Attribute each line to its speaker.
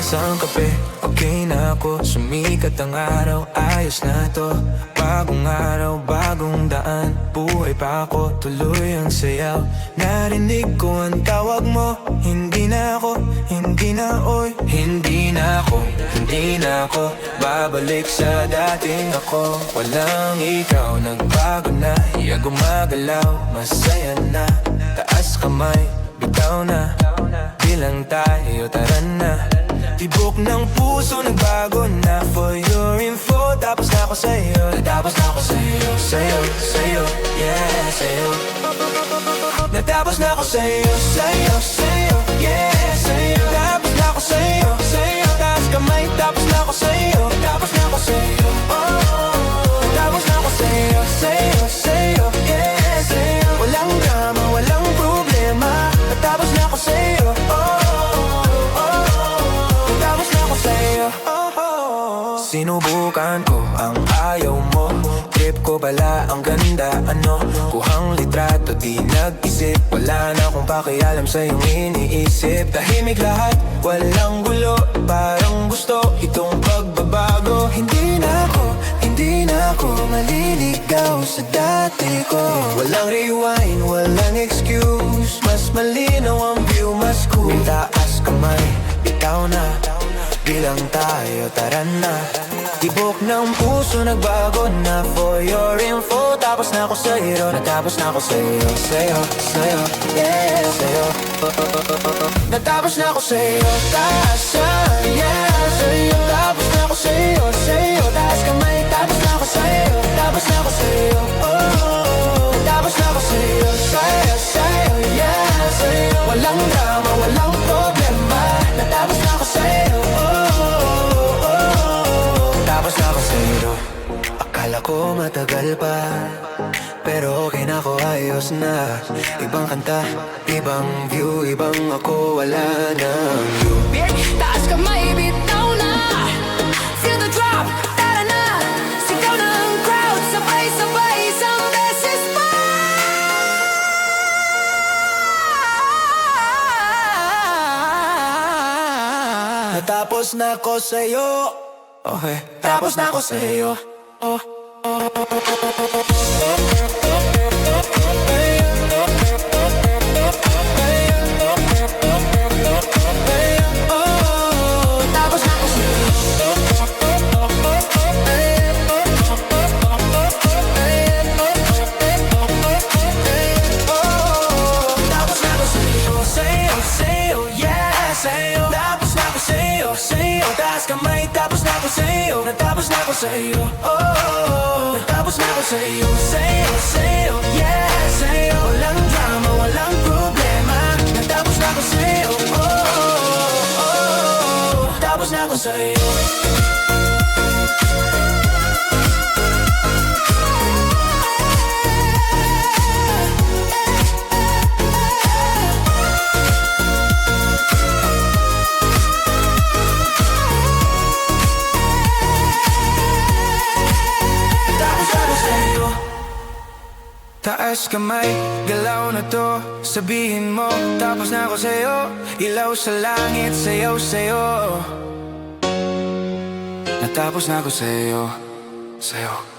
Speaker 1: isang kape, okay na ako. Sumikat ang araw, ayos na to. Bagong araw, bagong daan, buhay pa ako, tuloy ang sayaw. Narinig ko ang tawag mo, hindi na ako, hindi na oy. Hindi na ako, hindi na ako babalik sa dating ako. Walang ikaw, nagbago na, iya gumagalaw, masaya na. Taas kamay, bitaw na, bilang tayo, tara na. Tibok ng puso, nagbago na. For your info, tapos na ako sa'yo. Natapos na ako sa'yo, sa'yo, sa'yo, yeah, sa'yo. Natapos na ako sa'yo, sa'yo, sa'yo, yeah, sa'yo. Tapos na ako sa'yo, sa'yo. Taas kamay, tapos na ako sa'yo. Tapos na ako sa'yo, oh. Natapos na ako sa'yo, sa'yo, sa'yo, yeah, sa'yo. Walang drama, walang problema. Natapos na ako sa'yo, oh. Sinubukan ko ang ayaw mo. Trip ko pala ang ganda, ano. Kuhang litrato, di nag-isip. Wala na akong pakialam sa iyong iniisip. Tahimik lahat, walang gulo. Parang gusto itong pagbabago. Hindi na ako maliligaw sa dati ko. Walang rewind, walang excuse. Mas malinaw ang view, mas cool. Taas kamay, bitaw na, bilang tayo, tara na. Tibok ng puso, nagbago na. For your info, tapos na ako sa'yo. Natapos na ako sa'yo, sa'yo, sa'yo, yeah, sa'yo. Natapos na ako sa'yo, taas siya, yeah, sa'yo. Tapos na ako sa'yo, sa'yo. Taas kamay, tapos na ako sa'yo. Tapos na ako sa'yo, oh. Tapos na ako sa'yo, sa'yo, sa'yo, yeah, sa'yo. Walang drama, walang problema. Natapos na ako sa'yo, akala ko matagal pa, pero okay na ako, ayos na. Ibang kanta, ibang view, ibang ako, wala nang view.
Speaker 2: Taas kamay, bitaw na. Feel the drop, tara na. Sigaw ng crowd, sabay-sabay, isang beses pa.
Speaker 1: Natapos na ako sa'yo, okay. Tapos na ako sa'yo, oh. Natapos na ako sa'yo, oh. Natapos na ako sa'yo, sa'yo, sa'yo, yeah, sa'yo. Walang drama, walang problema. Natapos na ako sa'yo, oh, oh, oh. Natapos na ako sa'yo. Taas kamay, galaw na to. Sabihin mo, tapos na ako sa'yo. Ilaw sa langit, sayaw sa'yo. Natapos na ako sa'yo, sa'yo.